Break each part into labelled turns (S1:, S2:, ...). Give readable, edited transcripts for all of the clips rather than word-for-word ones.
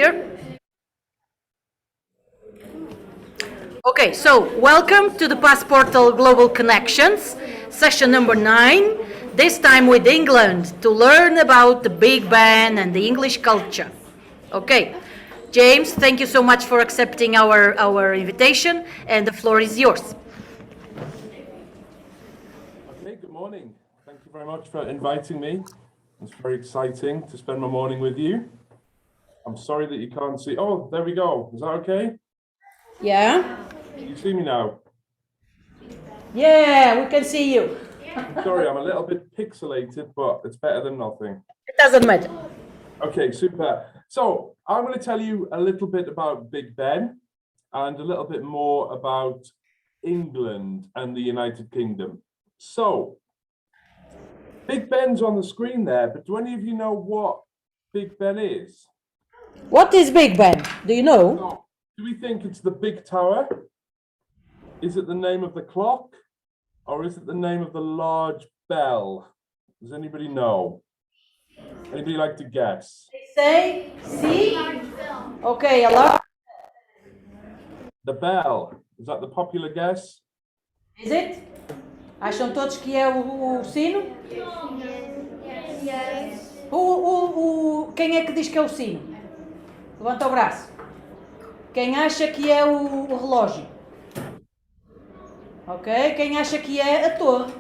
S1: Here. Okay, so welcome to the PASSPORTal Global Connections, session number 9, this time with England, to learn about the Big Ben and the English culture. Okay, James, thank you so much for accepting our invitation, and the floor is yours.
S2: Okay, good morning. Thank you very much for inviting me. It's very exciting to spend my morning with you. I'm sorry that you can't see. Oh, there we go. Is that okay?
S1: Yeah?
S2: You see me now?
S1: Yeah, we can see you.
S2: I'm sorry, I'm a little bit pixelated, but it's better than nothing.
S1: It doesn't matter.
S2: Okay, super. So I'm going to tell you a little bit about Big Ben and a little bit more about England and the United Kingdom. So Big Ben's on the screen there, but do any of you know what Big Ben is?
S1: What is Big Ben? Do you know?
S2: So, do we think it's the big tower? Is it the name of the clock? Or is it the name of the large bell? Does anybody know? Anybody like to guess?
S1: Say, see? Okay, hello?
S2: The bell. Is that the popular guess?
S1: Is it? Acham todos que é o sino? Quem é que diz que é o sino? Levanta o braço. Quem acha que é o relógio? Ok. Quem acha que é a torre?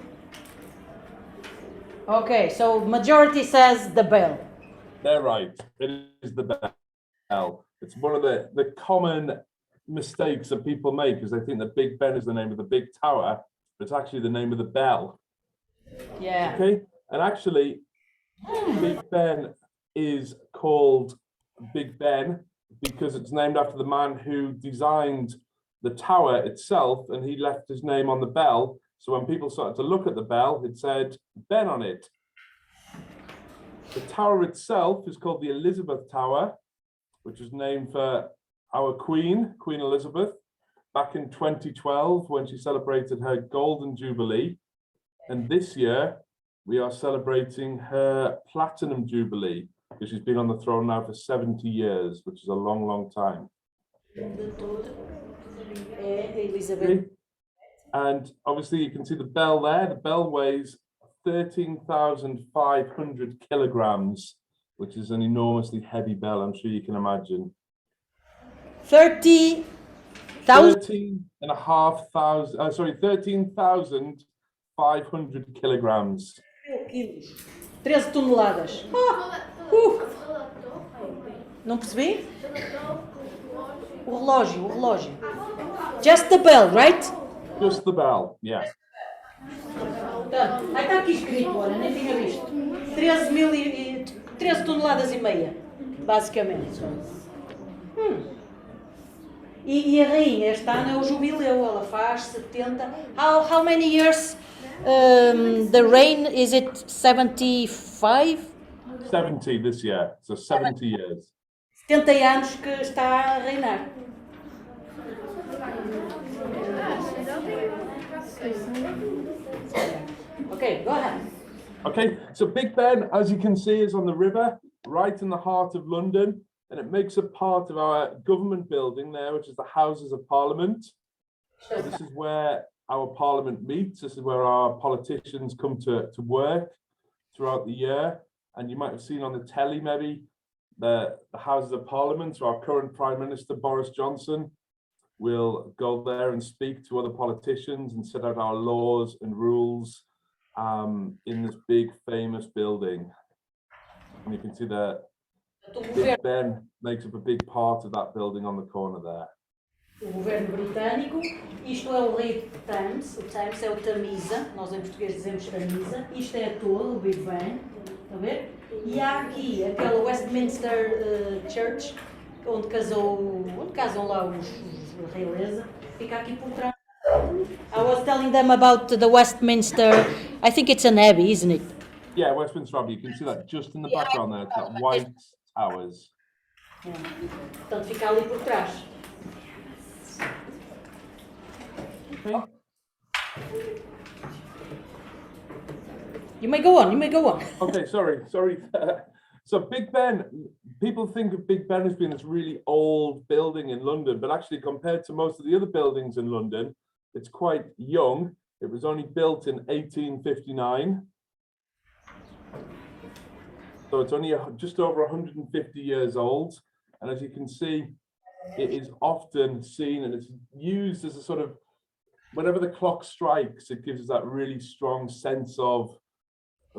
S1: Ok, so majority says the bell.
S2: They're right. It is the bell. It's one of the common mistakes that people make because they think that Big Ben is the name of the big tower, but it's actually the name of the bell.
S1: Yeah.
S2: Okay. And actually, Big Ben is called Big Ben because it's named after the man who designed the tower itself, and he left his name on the bell. So when people started to look at the bell, it said Ben on it. The tower itself is called the Elizabeth Tower, which was named for our Queen, Queen Elizabeth, back in 2012 when she celebrated her Golden Jubilee. And this year, we are celebrating her Platinum Jubilee, because she's been on the throne now for 70 years, which is a long, long time.
S1: Elizabeth.
S2: And obviously you can see the bell there. The bell weighs 13,500 kilograms, which is an enormously heavy bell, I'm sure you can imagine. 13,500 kilograms.
S1: 13 toneladas. Não percebi? O relógio. Just the bell, right?
S2: Just the bell, yeah.
S1: Aí está aqui escrito, olha, nem tinha visto. 13 toneladas e meia, basicamente. E a rainha, este ano é o jubileu, ela faz 70. How many years the reign? Is it 75?
S2: 70 this year, so 70 years.
S1: 70 anos que está a reinar. Okay, go ahead.
S2: Okay, so Big Ben, as you can see, is on the river, right in the heart of London, and it makes a part of our government building there, which is the Houses of Parliament. So this is where our Parliament meets. This is where our politicians come to work throughout the year. And you might have seen on the telly, maybe, the Houses of Parliament. So our current Prime Minister, Boris Johnson, will go there and speak to other politicians and set out our laws and rules in this big famous building. And you can see that Big Ben makes up a big part of that building on the corner there.
S1: O governo britânico, isto é o rei Thames, o Thames é o Tamisa, nós em português dizemos Tamisa, isto é a torre, o Big Ben, está a ver? E há aqui aquela Westminster Church, onde casam lá os realeza, fica aqui por trás. I was telling them about the Westminster, I think it's an abbey, isn't it?
S2: Yeah, Westminster Abbey, you can see that just in the background there, it's that white towers.
S1: Portanto, fica ali por trás.
S2: Okay.
S1: You may go on.
S2: Okay, sorry. So Big Ben people think of Big Ben as being this really old building in London, but actually compared to most of the other buildings in London, it's quite young. It was only built in 1859. So it's only just over 150 years old. And as you can see, it is often seen and it's used as a sort of, whenever the clock strikes, it gives us that really strong sense of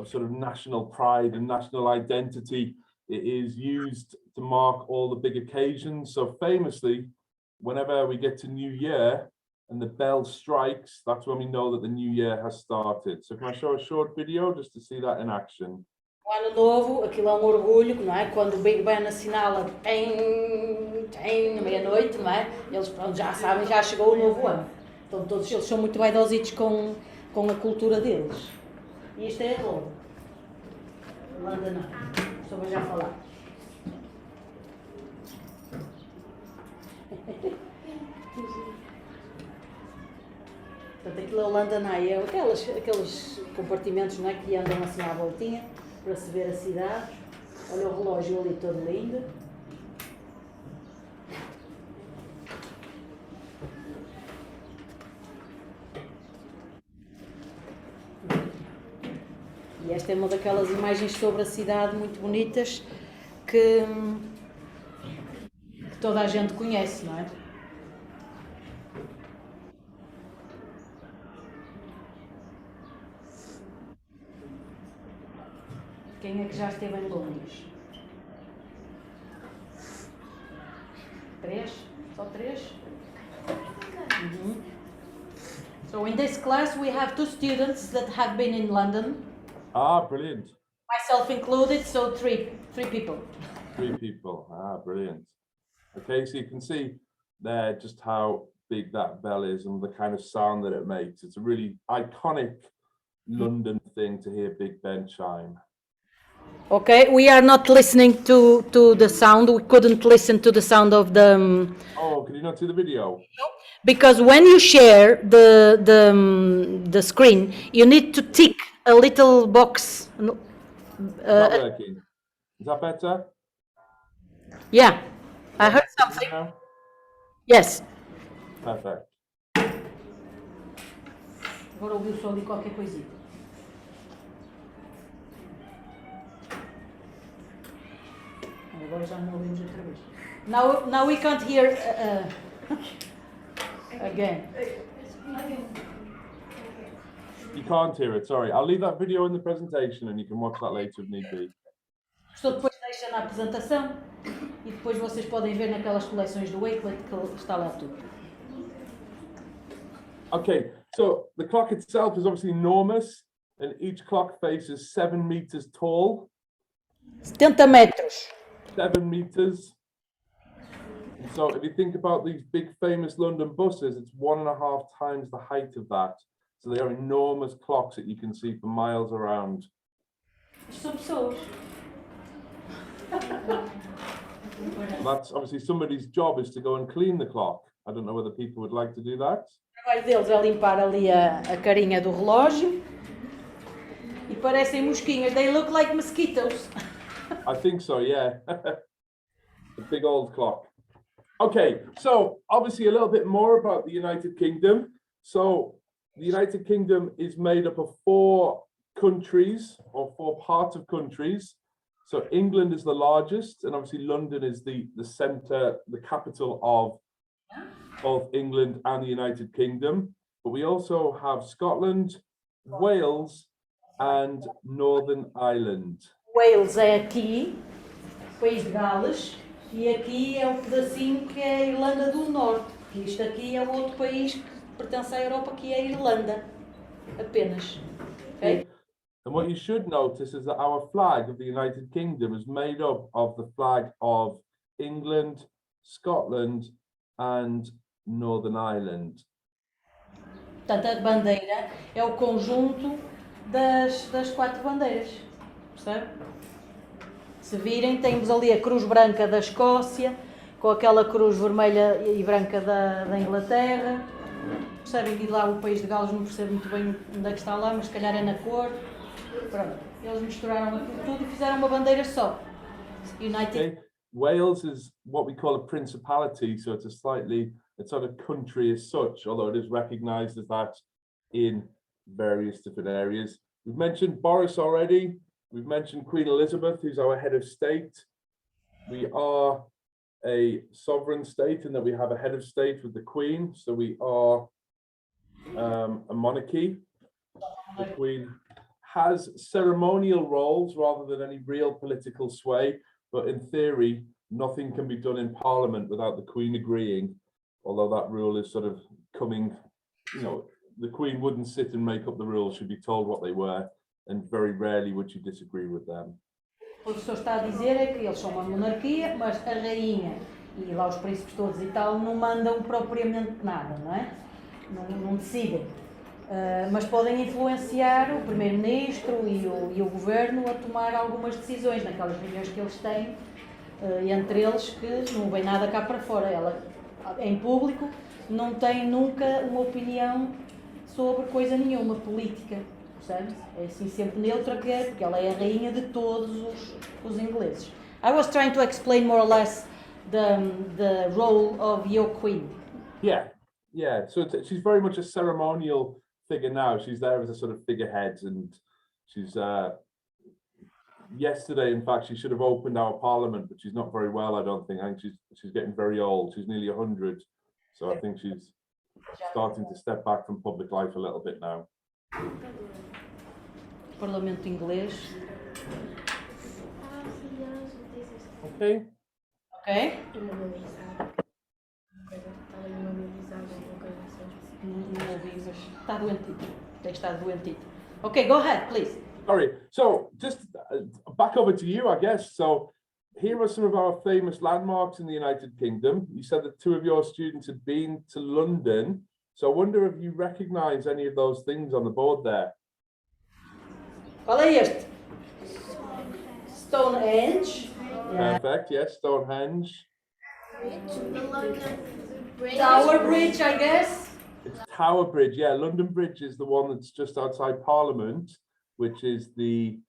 S2: sort of national pride and national identity. It is used to mark all the big occasions. So famously, whenever we get to New Year and the bell strikes, that's when we know that the new year has started. So can I show a short video just to see that in action?
S1: O Ano Novo, aquilo é um orgulho, não é? Quando o Big Ben assinala meia-noite, não é? Eles pronto, já sabem, já chegou o novo ano. Então todos eles são muito vaidositos com a cultura deles. E isto é a Londres. London Eye. Só vou já falar. Portanto, aquilo é o London Eye, é aqueles compartimentos, não é, que andam assim à voltinha para se ver a cidade. Olha o relógio ali todo lindo. E esta é uma daquelas imagens sobre a cidade muito bonitas que toda a gente conhece, não é? Quem é que já esteve em Londres? 3? Só 3? So in this class we have 2 students that have been in London.
S2: Ah, brilliant.
S1: Myself included, so three people.
S2: 3 people. Ah, brilliant. Okay, so you can see there just how big that bell is and the kind of sound that it makes. It's a really iconic London thing to hear Big Ben chime.
S1: Okay, we are not listening to the sound. We couldn't listen to the sound of the.
S2: Oh, can you not see the video?
S1: Because when you share the screen, you need to tick a little box.
S2: Not working. Is that better?
S1: Yeah, I heard something.
S2: Now?
S1: Yes.
S2: Perfect.
S1: Agora ouviu só ali qualquer coisinha. Agora já não ouvimos outra vez. Now we can't hear again.
S2: You can't hear it, sorry. I'll leave that video in the presentation and you can watch that later if need be.
S1: Estou depois deixa na apresentação e depois vocês podem ver naquelas coleções do Wakelet que está lá tudo.
S2: Okay, so the clock itself is obviously enormous and each clock face is 7 meters tall.
S1: 70 metros.
S2: 7 meters. So if you think about these big famous London buses, it's 1.5 times the height of that. So they are enormous clocks that you can see for miles around.
S1: São pessoas.
S2: That's obviously somebody's job is to go and clean the clock. I don't know whether people would like to do that.
S1: O trabalho deles é limpar ali a carinha do relógio e parecem mosquinhas. They look like mosquitoes.
S2: I think so, yeah. The big old clock. Okay, so obviously a little bit more about the United Kingdom. So the United Kingdom is made up of 4 countries or 4 parts of countries. So England is the largest, and obviously London is the center, the capital of both England and the United Kingdom. But we also have Scotland, Wales, and Northern Ireland.
S1: Wales é aqui, País de Gales, e aqui é o pedacinho que é a Irlanda do Norte. E isto aqui é o outro país que pertence à Europa, que é a Irlanda, apenas. Okay?
S2: And what you should notice is that our flag of the United Kingdom is made up of the flag of England, Scotland, and Northern Ireland.
S1: Portanto, a bandeira é o conjunto das 4 bandeiras. Percebe? Se virem, temos ali a cruz branca da Escócia, com aquela cruz vermelha e branca da Inglaterra. Percebem que lá o país de Gales não percebe muito bem onde é que está lá, mas se calhar é na cor. Pronto, eles misturaram aquilo tudo e fizeram uma bandeira só. United.
S2: Okay. Wales is what we call a principality, so it's not a country as such, although it is recognised as that in various different areas. We've mentioned Boris already. We've mentioned Queen Elizabeth, who's our head of state. We are a sovereign state in that we have a head of state with the Queen, so we are a monarchy. The Queen has ceremonial roles rather than any real political sway, but in theory, nothing can be done in Parliament without the Queen agreeing, although that rule is sort of coming, the Queen wouldn't sit and make up the rules, she'd be told what they were, and very rarely would she disagree with them.
S1: O que o professor está a dizer é que eles são uma monarquia, mas a rainha e lá os príncipes todos e tal não mandam propriamente nada, não é? Não decidem. Mas podem influenciar o primeiro-ministro e o governo a tomar algumas decisões naquelas reuniões que eles têm, entre eles que não vem nada cá para fora. Ela, em público, não tem nunca uma opinião sobre coisa nenhuma, política, percebe? É assim sempre neutra que é, porque ela é a rainha de todos os ingleses. I was trying to explain more or less the role of your queen.
S2: Yeah. So she's very much a ceremonial figure now. She's there as a sort of figurehead, and she's yesterday, in fact, she should have opened our parliament, but she's not very well, I don't think. I think she's getting very old. She's nearly 100, so I think she's starting to step back from public life a little bit now.
S1: Parlamento inglês.
S2: Okay.
S1: Não ouvi, mas está doentito. Tem estado doentito. Okay, go ahead, please.
S2: Sorry. So just back over to you, I guess. So here are some of our famous landmarks in the United Kingdom. You said that 2 of your students had been to London. So I wonder if you recognize any of those things on the board there.
S1: Qual é este? Stonehenge.
S2: Perfect. Yes, Stonehenge.
S1: Tower Bridge, I guess.
S2: It's Tower Bridge. Yeah, London Bridge is the one that's just outside Parliament, which is the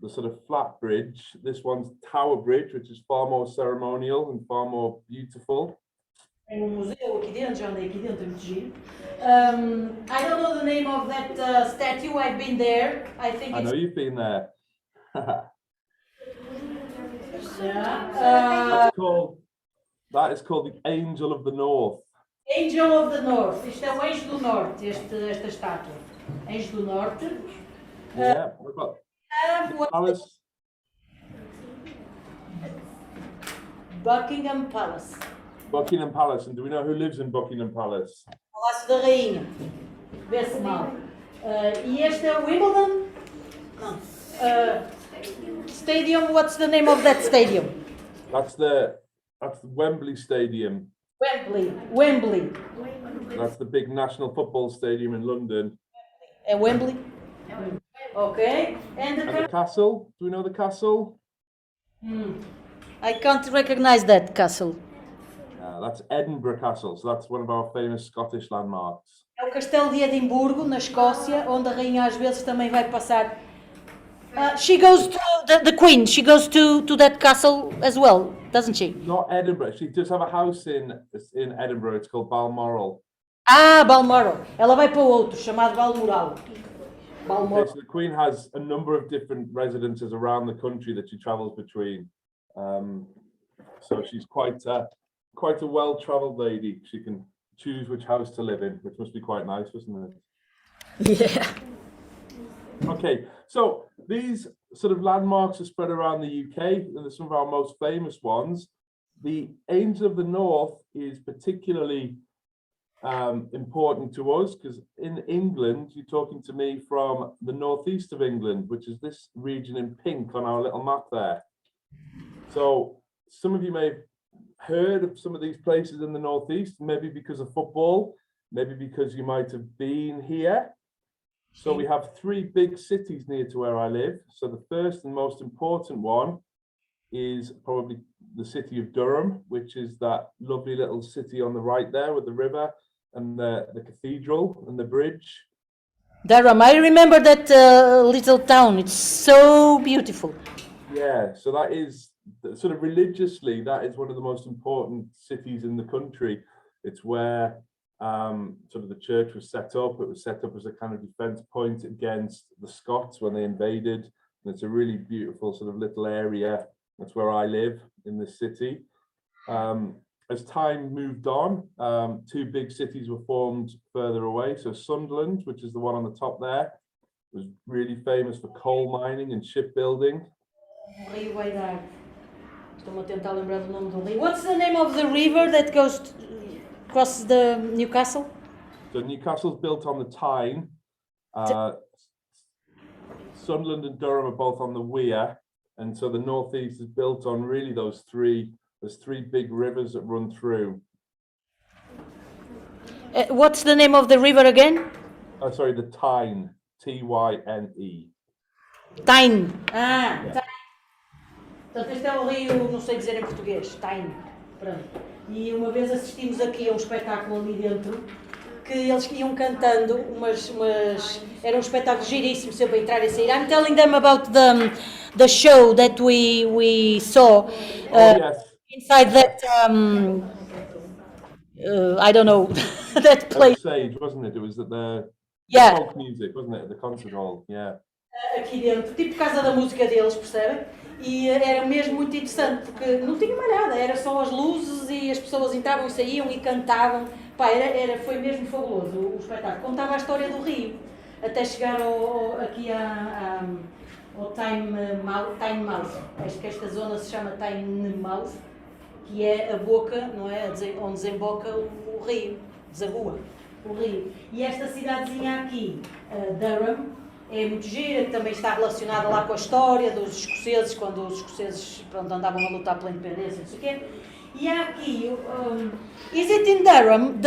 S2: sort of flat bridge. This one's Tower Bridge, which is far more ceremonial and far more beautiful.
S1: Tem museu aqui dentro, já andei aqui dentro, é muito giro. I don't know the name of that statue. I've been there. I know
S2: you've been there. That is called the Angel of the North.
S1: Angel of the North. Isto é o Anjo do Norte, esta estátua. Anjo do Norte.
S2: Yeah, what about the palace?
S1: Buckingham Palace.
S2: Buckingham Palace. And do we know who lives in Buckingham Palace?
S1: Palácio da Rainha. Vê-se mal. E este é o Wimbledon? Não. Stadium, what's the name of that stadium?
S2: That's the Wembley Stadium.
S1: Wembley.
S2: That's the big national football stadium in London.
S1: Wembley? Okay. And
S2: the castle? Do we know the castle?
S1: I can't recognize that castle.
S2: That's Edinburgh Castle, so that's one of our famous Scottish landmarks.
S1: É o Castelo de Edimburgo, na Escócia, onde a rainha às vezes também vai passar. She goes to the Queen. She goes to that castle as well, doesn't she?
S2: Not Edinburgh. She does have a house in Edinburgh. It's called Balmoral.
S1: Balmoral. Ela vai para o outro, chamado Balmoral.
S2: Okay, so the Queen has a number of different residences around the country that she travels between. So she's quite a well-travelled lady. She can choose which house to live in, which must be quite nice, isn't
S1: it? Yeah.
S2: Okay, so these sort of landmarks are spread around the UK, and they're some of our most famous ones. The Angel of the North is particularly important to us because in England, you're talking to me from the northeast of England, which is this region in pink on our little map there. So some of you may have heard of some of these places in the northeast, maybe because of football, maybe because you might have been here. So we have 3 big cities near to where I live. So the first and most important one is probably the city of Durham, which is that lovely little city on the right there with the river and the cathedral and the bridge.
S1: Durham, I remember that little town. It's so beautiful.
S2: Yeah, so that is sort of religiously, that is one of the most important cities in the country. It's where sort of the church was set up. It was set up as a kind of defense point against the Scots when they invaded. And it's a really beautiful sort of little area. That's where I live, in this city. As time moved on, two big cities were formed further away. So Sunderland, which is the one on the top there, was really famous for coal mining and shipbuilding.
S1: What's the name of the river that goes across the Newcastle?
S2: So Newcastle's built on the Tyne. Sunderland and Durham are both on the Wear. And so the northeast is built on really those three. There's three big rivers that run through.
S1: What's the name of the river again?
S2: Oh, sorry, the Tyne. Tyne.
S1: Tyne. Ah, yeah. Tyne. Portanto, este é o rio, não sei dizer em português. Tyne. Pronto. E uma vez assistimos aqui a um espetáculo ali dentro, que eles iam cantando era um espetáculo giríssimo, sempre a entrar e sair. I'm telling them about the show that we saw.
S2: Yes.
S1: Inside that, I don't know, that place.
S2: Sage, wasn't it? It was at the folk music, wasn't it? At the concert hall, yeah.
S1: Aqui dentro, tipo por causa da música deles, percebem? E era mesmo muito interessante, porque não tinha mais nada, era só as luzes e as pessoas entravam e saíam e cantavam. Pá, foi mesmo fabuloso o espetáculo. Contava a história do rio, até chegar aqui ao Tynemouth. Acho que esta zona se chama Tynemouth, que é a boca, não é? Onde desemboca o rio, desagua o rio. E esta cidadezinha aqui, Durham, é muito gira, que também está relacionada lá com a história dos escoceses, quando os escoceses andavam a lutar pela independência, não sei o quê. E há aqui, is it in Durham,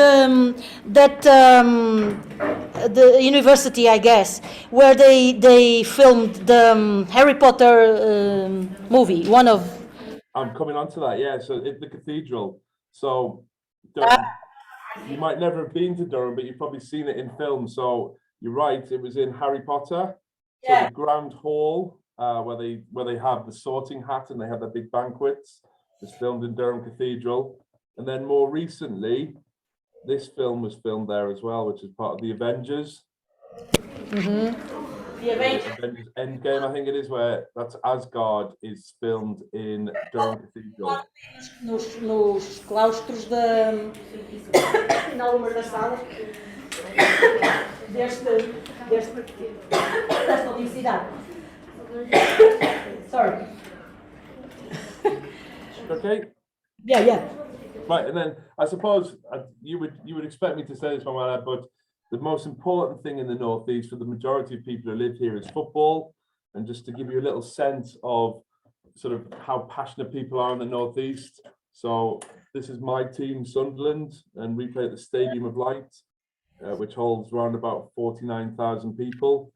S1: the university, I guess, where they filmed the Harry Potter movie, one of...
S2: I'm coming on to that, yeah. So it's the cathedral. So Durham, you might never have been to Durham, but you've probably seen it in film. So you're right, it was in Harry Potter.
S1: Yeah.
S2: So the Grand Hall, where they have the Sorting Hat and they have their big banquets, was filmed in Durham Cathedral. And then more recently, this film was filmed there as well, which is part of the Avengers.
S1: Mm-hmm. The
S2: Avengers Endgame, I think it is, where that's Asgard is filmed in Durham Cathedral.
S1: Nos claustros em algumas das salas desta universidade. Sorry.
S2: Okay.
S1: Yeah.
S2: Right, and then I suppose you would expect me to say this, Manuela, but the most important thing in the Northeast for the majority of people who live here is football. And just to give you a little sense of sort of how passionate people are in the Northeast. So this is my team, Sunderland, and we play at the Stadium of Light, which holds around about 49,000 people.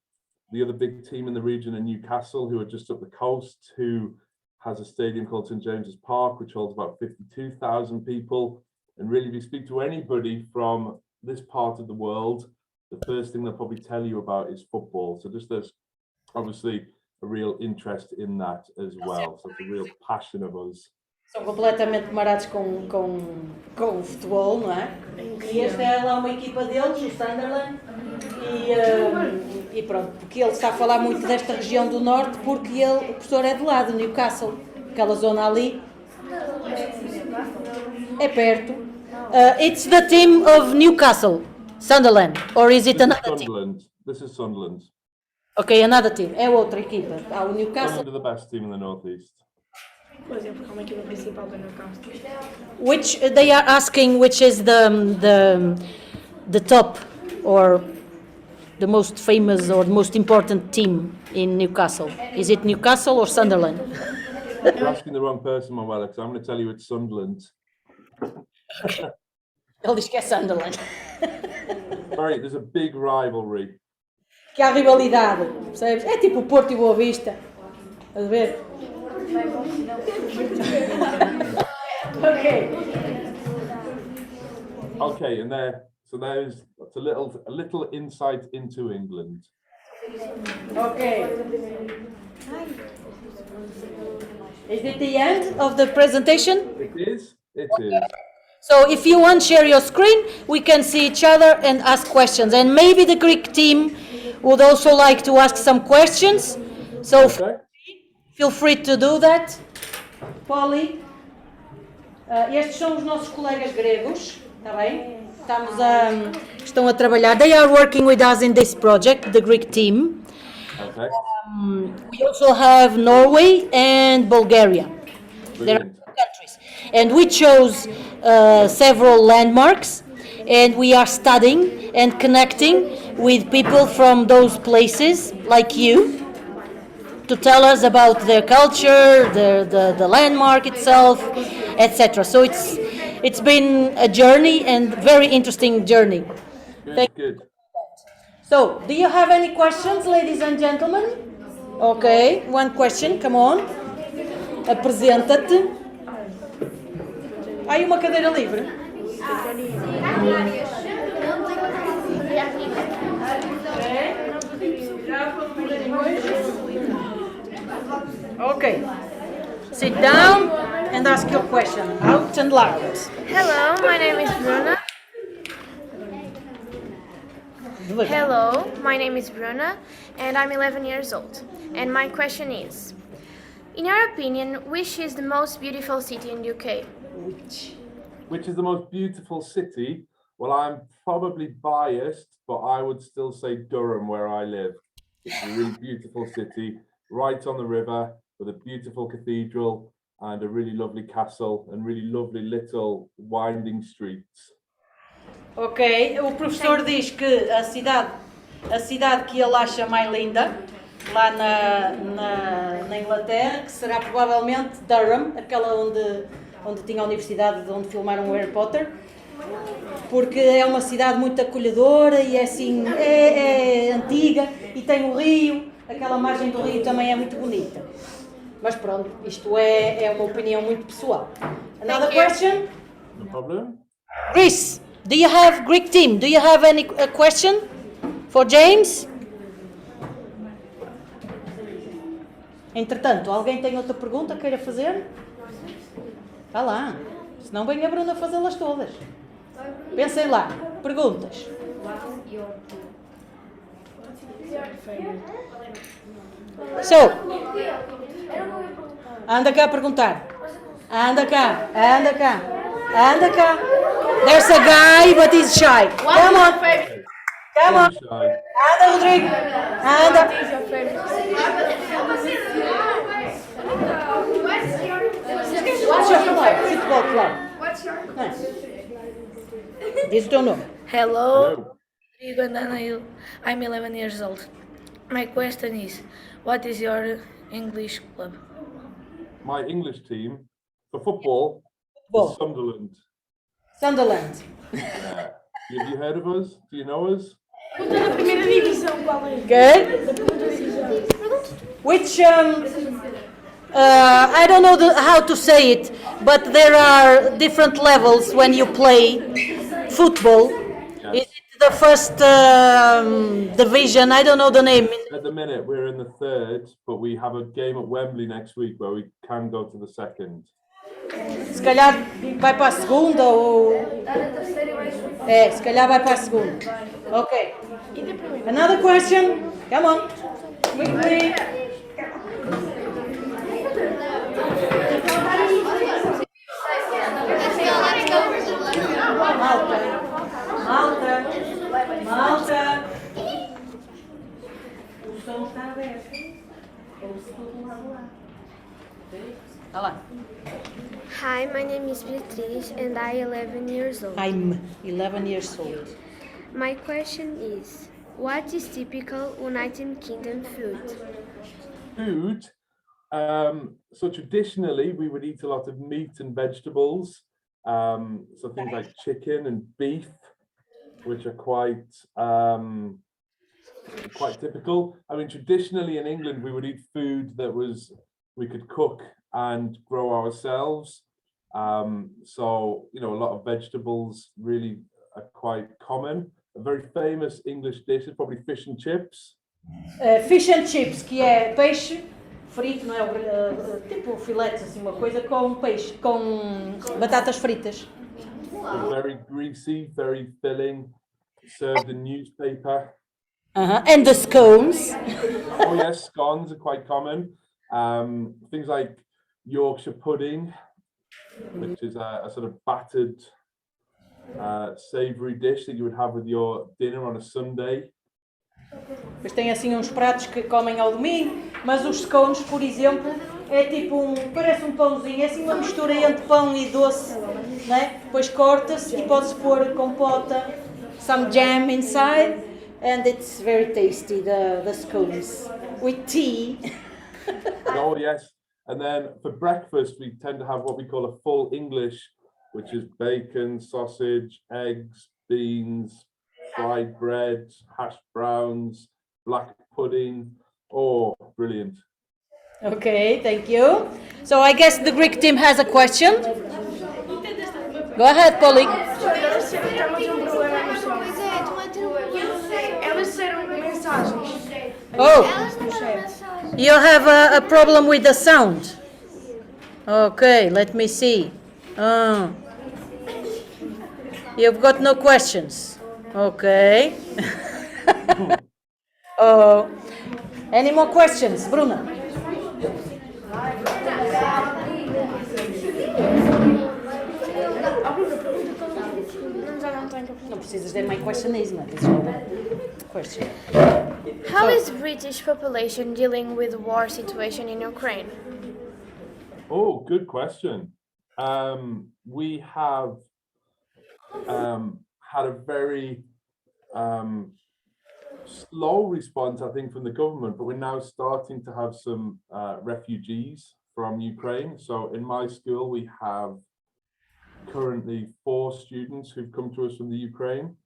S2: The other big team in the region are Newcastle, who are just up the coast, who has a stadium called St James's Park, which holds about 52,000 people. And really, if you speak to anybody from this part of the world, the first thing they'll probably tell you about is football. So just there's obviously a real interest in that as well. So it's a real passion of us.
S1: São completamente marados com o futebol, não é? E esta é lá uma equipa deles, o Sunderland, e pronto, porque ele está a falar muito desta região do norte, porque o professor é de lá, de Newcastle, aquela zona ali. É perto. It's the team of Newcastle, Sunderland, or is it another team?
S2: This is Sunderland.
S1: Okay, another team. É outra equipa. Há o Newcastle.
S2: Sunderland are the best team in the Northeast.
S3: Por exemplo, como equipa principal do Newcastle.
S1: Which they are asking, which is the top or the most famous or the most important team in Newcastle? Is it Newcastle or Sunderland?
S2: You're asking the wrong person, Manuela, because I'm going to tell you it's Sunderland.
S1: Okay. Ele diz que é Sunderland.
S2: Sorry, there's a big rivalry.
S1: Que há rivalidade, percebes? É tipo o Porto e o Boa Vista. Estás a ver?
S2: Okay, and that's a little insight into England.
S1: Okay. Is it the end of the presentation?
S2: It is. It is.
S1: So if you want to share your screen, we can see each other and ask questions. And maybe the Greek team would also like to ask some questions. So
S2: Okay.
S1: feel free to do that. Polly, estes são os nossos colegas gregos, está bem? Estão a trabalhar. They are working with us in this project, the Greek team.
S2: Okay.
S1: We also have Norway and Bulgaria. There are
S2: Brilliant.
S1: two countries. And we chose several landmarks, and we are studying and connecting with people from those places, like you, to tell us about their culture, the landmark itself, etc. So it's been a journey and very interesting journey.
S2: Good. Good.
S1: So, do you have any questions, ladies and gentlemen? Okay, one question, come on. Apresenta-te. Há aí uma cadeira livre? Okay. Sit down and ask your question out and loud.
S3: Hello, my name is Bruna. Hello, my name is Bruna and I'm 11 years old. And my question is, in your opinion, which is the most beautiful city in the UK?
S2: Which is the most beautiful city? Well, I'm probably biased, but I would still say Durham, where I live. It's a really beautiful city, right on the river, with a beautiful cathedral and a really lovely castle and really lovely little winding streets.
S1: Ok, o professor diz que a cidade que ele acha mais linda, lá na Inglaterra, que será provavelmente Durham, aquela onde tinha a universidade, onde filmaram o Harry Potter, porque é uma cidade muito acolhedora e é assim, é antiga e tem o rio, aquela margem do rio também é muito bonita. Mas pronto, isto é uma opinião muito pessoal. Another question?
S2: No problem.
S1: Chris, do you have Greek team? Do you have any question for James? Entretanto, alguém tem outra pergunta que queira fazer? Vá lá, senão vem a Bruna fazê-las todas. Pensem lá, perguntas. So, anda cá a perguntar. Anda cá. There's a guy, but he's shy. Come on. Anda, Rodrigo. Anda. What's your club? Football club.
S3: What's your
S1: Diz o teu nome.
S3: Hello, Rodrigo and Anail. I'm 11 years old. My question is, what is your English club?
S2: My English team for football is Sunderland.
S1: Sunderland.
S2: Yeah. Have you heard of us? Do you know us?
S1: Good. Which, I don't know how to say it, but there are different levels when you play football.
S2: Yes.
S1: Is it the first division? I don't know the name.
S2: At the minute, we're in the third, but we have a game at Wembley next week where we can go to the second.
S1: Se calhar vai para a segunda ou... se calhar vai para a segunda. Ok. Another question? Come on. Quickly. Malta. O som está aberto. Ouço tudo do lado lá. Olha lá.
S4: Hi, my name is Beatriz and I'm 11 years old.
S1: I'm 11 years old.
S4: My question is, what is typical United Kingdom food?
S2: Food. So traditionally, we would eat a lot of meat and vegetables. So things like chicken and beef, which are quite typical. I mean, traditionally in England, we would eat food that we could cook and grow ourselves. So, you know, a lot of vegetables really are quite common. A very famous English dish is probably fish and chips.
S1: Fish and chips, que é peixe frito, não é? Tipo filetes, assim, uma coisa com peixe, com batatas fritas.
S2: So very greasy, very filling, served in newspaper.
S1: And the scones.
S2: Oh yes, scones are quite common. Things like Yorkshire pudding, which is a sort of battered, savoury dish that you would have with your dinner on a Sunday.
S1: Depois tem assim uns pratos que comem ao domingo, mas os scones, por exemplo, é tipo parece um pãozinho, é assim uma mistura entre pão e doce, né? Depois corta-se e pode-se pôr compota, some jam inside, and it's very tasty, the scones, with tea.
S2: Oh yes, and then for breakfast we tend to have what we call a full English, which is bacon, sausage, eggs, beans, fried bread, hashed browns, black pudding. Oh, brilliant.
S1: Okay, thank you. So I guess the Greek team has a question. Go ahead, Pauline.
S4: Elas disseram mensagens.
S1: Oh, you have a problem with the sound. Okay, let me see. You've got no questions. Okay. Any more questions, Bruna? Não precisas de my question is, mas this is question.
S3: How is British population dealing with war situation in Ukraine?
S2: Oh, good question. We have had a very slow response, I think, from the government, but we're now starting to have some refugees from Ukraine. So in my school, we have currently 4 students who've come to us from the Ukraine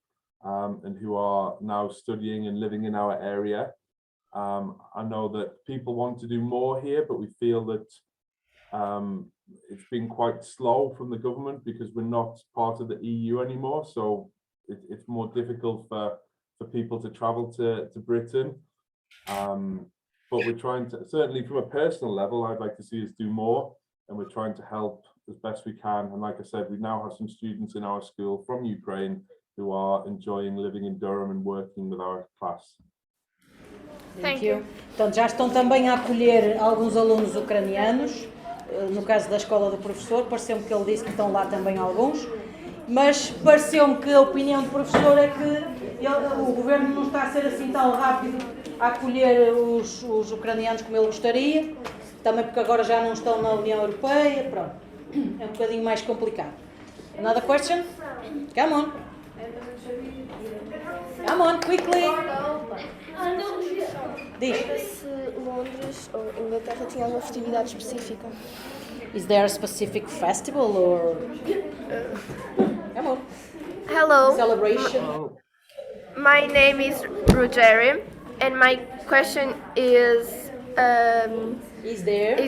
S2: and who are now studying and living in our area. I know that people want to do more here, but we feel that it's been quite slow from the government because we're not part of the EU anymore. So it's more difficult for people to travel to Britain. But we're trying to, certainly from a personal level, I'd like to see us do more, and we're trying to help as best we can. And like I said, we now have some students in our school from Ukraine who are enjoying living in Durham and working with our class.
S3: Thank you.
S1: Portanto, já estão também a acolher alguns alunos ucranianos, no caso da escola do professor, pareceu-me que ele disse que estão lá também alguns, mas pareceu-me que a opinião do professor é que o governo não está a ser assim tão rápido a acolher os ucranianos como ele gostaria, também porque agora já não estão na União Europeia, pronto, é um bocadinho mais complicado. Another question? Come on. Come on, quickly. Diz.
S5: Se Londres ou Inglaterra tinha alguma festividade específica.
S1: Is there a specific festival or? Come on.
S3: Hello.
S1: Celebration.
S2: Oh,
S3: My name is Rogeri, and my question is
S1: Is there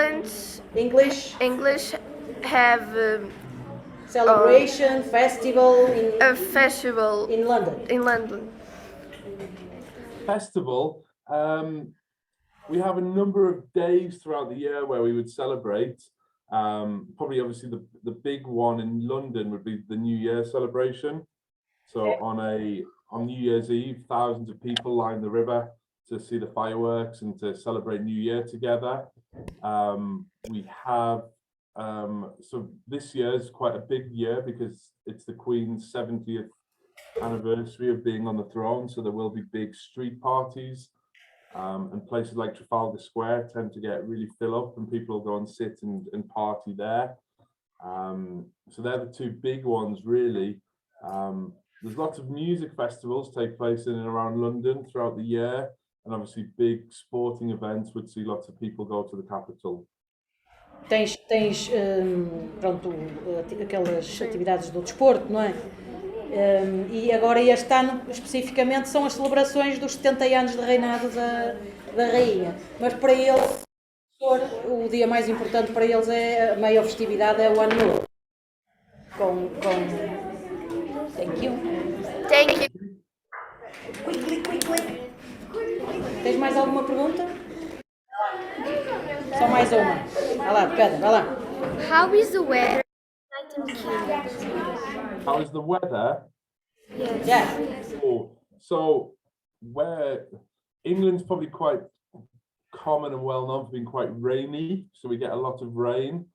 S3: English have
S1: celebration, festival
S3: a festival
S1: in London?
S3: in London?
S2: festival. We have a number of days throughout the year where we would celebrate. Probably obviously the big one in London would be the New Year celebration. So on New Year's Eve, thousands of people line the river to see the fireworks and to celebrate New Year together. We have so this year is quite a big year because it's the Queen's 70th anniversary of being on the throne, so there will be big street parties, and places like Trafalgar Square tend to get really fill up and people go and sit and party there. So they're the 2 big ones really. There's lots of music festivals take place in and around London throughout the year, and obviously big sporting events would see lots of people go to the capital.
S1: Tens pronto, aquelas atividades do desporto, não é? E agora este ano especificamente são as celebrações dos 70 anos de reinado da rainha. Mas para eles, o dia mais importante para eles é a maior festividade, é o ano novo. Thank you.
S3: Thank you.
S1: Quickly. Tens mais alguma pergunta? Só mais uma. Vai lá, Pedro, vai lá.
S4: How is the weather in United Kingdom?
S2: How is the weather?
S4: Yes.
S1: Yeah.
S2: Oh, so where England's probably quite common and well known for being quite rainy, so we get a lot of rain.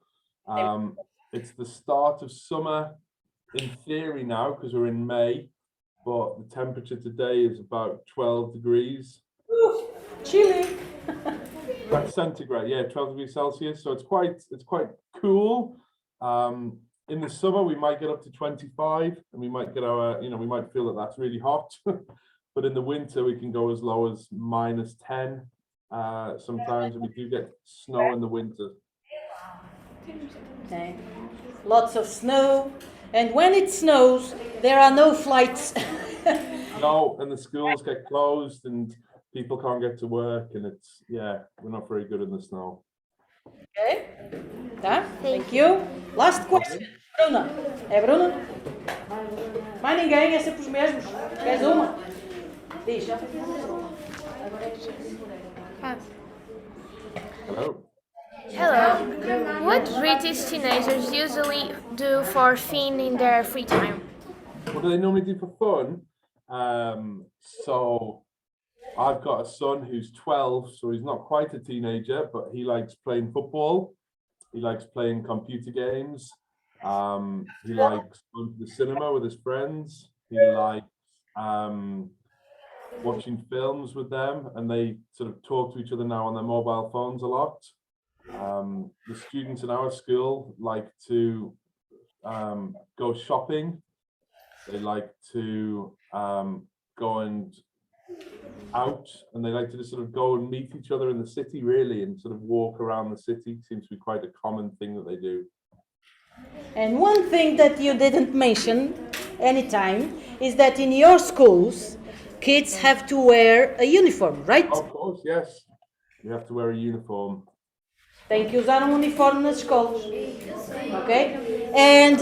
S2: It's the start of summer in theory now because we're in May, but the temperature today is about 12 degrees.
S1: Ooh, chilly.
S2: That's centigrade, yeah, 12 degrees Celsius. So it's quite cool. In the summer we might get up to 25, and we might get we might feel that that's really hot. But in the winter we can go as low as -10 sometimes, and we do get snow in the winter.
S1: Okay. Lots of snow, and when it snows, there are no flights.
S2: No, and the schools get closed and people can't get to work, and we're not very good in the snow.
S1: Okay. Tá? Thank you. Last question. Bruna. É Bruna? Mais ninguém, é sempre os mesmos. Queres uma? Diz.
S2: Hello.
S3: Hello. What British teenagers usually do for fun in their free time?
S2: What do they normally do for fun? So I've got a son who's 12, so he's not quite a teenager, but he likes playing football. He likes playing computer games. He likes going to the cinema with his friends. He likes watching films with them, and they sort of talk to each other now on their mobile phones a lot. The students in our school like to go shopping. They like to go and out, and they like to just sort of go and meet each other in the city, really, and sort of walk around the city. Seems to be quite a common thing that they do.
S1: And one thing that you didn't mention anytime is that in your schools, kids have to wear a uniform, right?
S2: Of course, yes. You have to wear a uniform.
S1: Tem que usar uniforme nas escolas. Okay? And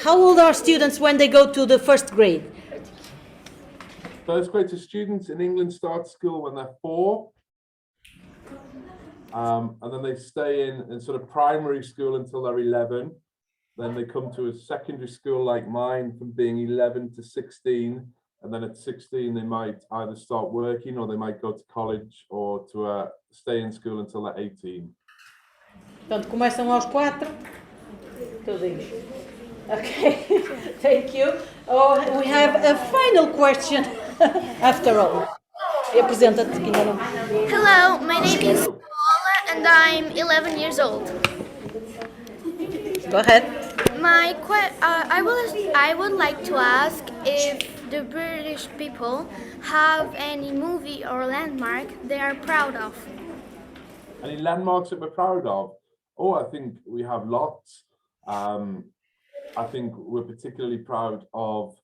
S1: how old are students when they go to the first grade?
S2: First grade students in England start school when they're 4. And then they stay in sort of primary school until they're 11. Then they come to a secondary school like mine from being 11 to 16. And then at 16, they might either start working, or they might go to college, or to stay in school until they're 18.
S1: Portanto, começam aos 4. Tudinho. Okay, thank you. Oh, we have a final question after all. Apresenta-te, que ainda não.
S3: Hello, my name is Paula and I'm 11 years old.
S1: Go ahead.
S3: I would like to ask if the British people have any movie or landmark they are proud of.
S2: Any landmarks that we're proud of? Oh, I think we have lots. I think we're particularly proud of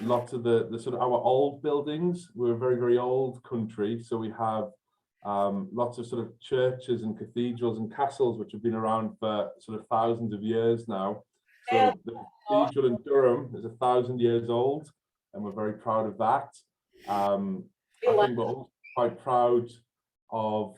S2: lots of the sort of our old buildings. We're a very, very old country, so we have lots of sort of churches and cathedrals and castles which have been around for sort of thousands of years now. So the cathedral in Durham is 1,000 years old, and we're very proud of that. I think we're also quite proud of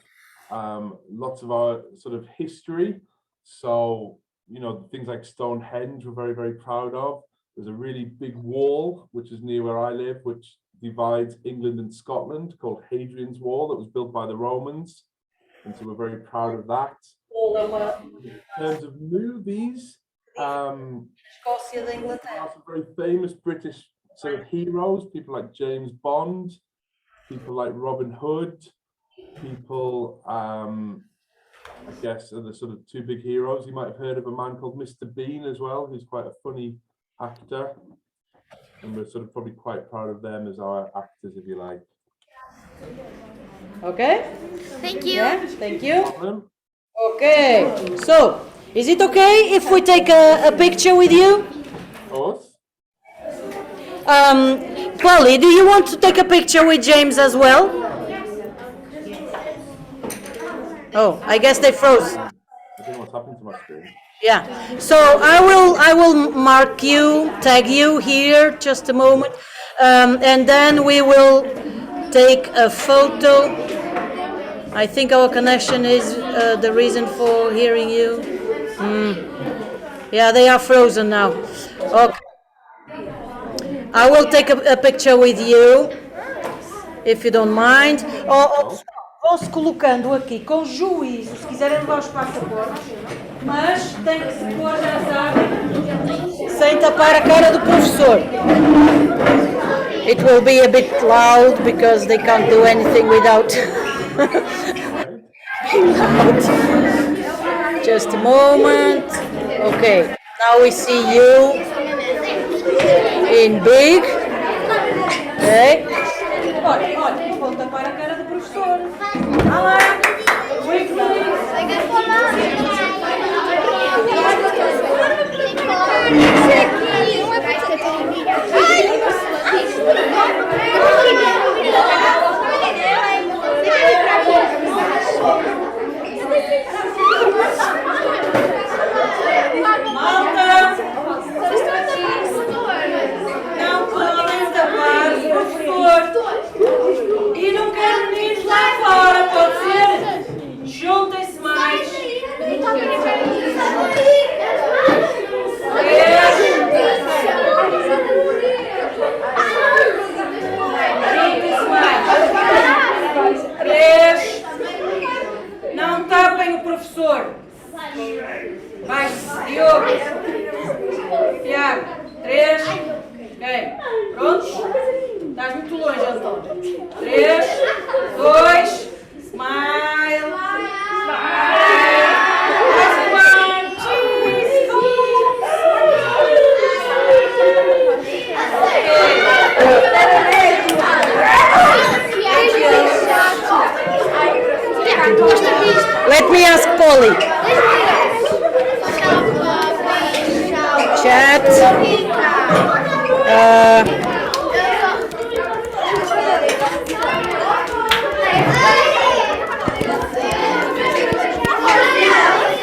S2: lots of our sort of history. So, you know, things like Stonehenge we're very, very proud of. There's a really big wall, which is near where I live, which divides England and Scotland, called Hadrian's Wall, that was built by the Romans. And so we're very proud of that. In terms of movies, there are some very famous British sort of heroes, people like James Bond, people like Robin Hood, people, I guess, are the sort of 2 big heroes. You might have heard of a man called Mr. Bean as well, who's quite a funny actor. And we're sort of probably quite proud of them as our actors, if you like.
S1: Okay?
S3: Thank you.
S1: Yeah, thank you.
S2: Problem?
S1: Okay, so, is it okay if we take a picture with you?
S2: Of course.
S1: Chloe, do you want to take a picture with James as well? Oh, I guess they froze.
S2: I don't know what's happened to my screen.
S1: Yeah, so I will mark you, tag you here, just a moment, and then we will take a photo I think our connection is the reason for hearing you. Yeah, they are frozen now. Okay. I will take a picture with you, if you don't mind. Vão-se colocando aqui com juízo, se quiserem levar os passaportes, mas tem que se pôr, já sabem, sem tapar a cara do professor. It will be a bit loud because they can't do anything without being loud. Just a moment. Okay, now we see you in big. Okay. Olha, vou tapar a cara do professor. Olá, e não quero meninos lá fora, pode ser? Juntem-se mais. Juntem-se mais. 3. Não tapem o professor. Vai-se, Diogo. Tiago. 3. Ok. Prontos? Estás muito longe, António. 3, 2, smile. Let me ask Polly. Chat.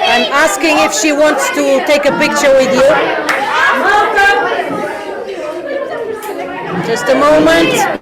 S1: I'm asking if she wants to take a picture with you. Just a moment.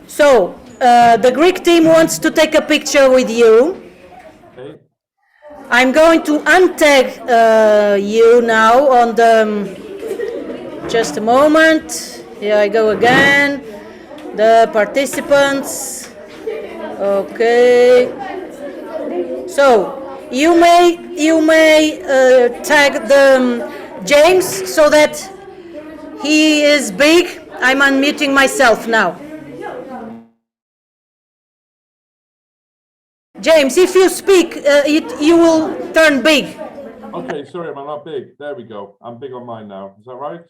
S1: So, the Greek team wants to take a picture with you.
S2: Okay.
S1: I'm going to untag you now on the... Just a moment. Here I go again. The participants. Okay. So, you may tag the James so that he is big. I'm unmuting myself now. James, if you speak, you will turn big.
S2: Okay, sorry, I'm not big. There we go. I'm big on mine now. Is that right?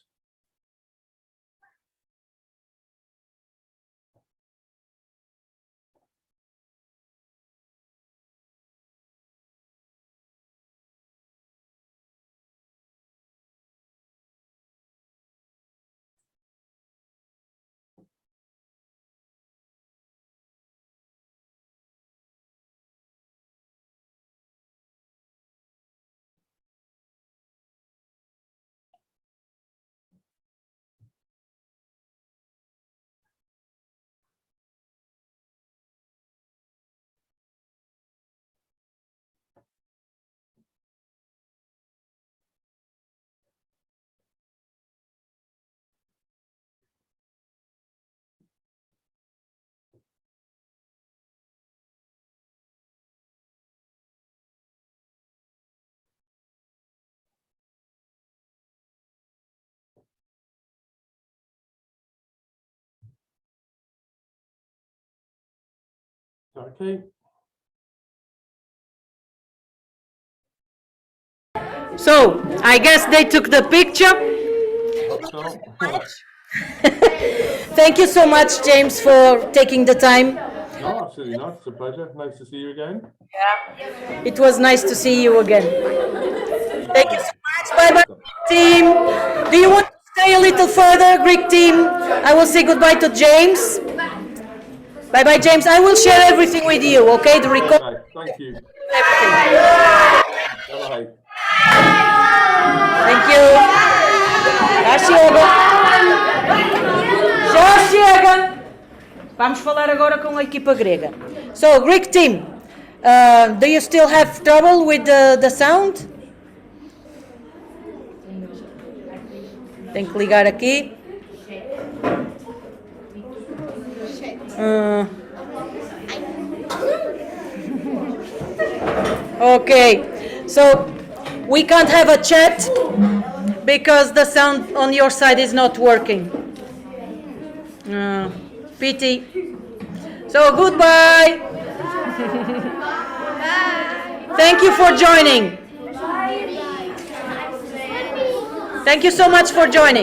S2: Okay.
S1: So, I guess they took the picture.
S2: Hope so.
S1: Thank you so much, James, for taking the time.
S2: No, absolutely not. It's a pleasure. Nice to see you again.
S1: It was nice to see you again. Thank you so much. Bye-bye, team. Do you want to stay a little further, Greek team? I will say goodbye to James. Bye-bye, James. I will share everything with you, okay? The record.
S2: Right, thank you.
S1: Everything.
S2: Bye-bye.
S1: Thank you. Já chega. Já chega. Vamos falar agora com a equipa grega. So, Greek team, do you still have trouble with the sound? Tem que ligar aqui. Okay, so we can't have a chat because the sound on your side is not working. Pity. So goodbye. Thank you for joining. Thank you so much for joining.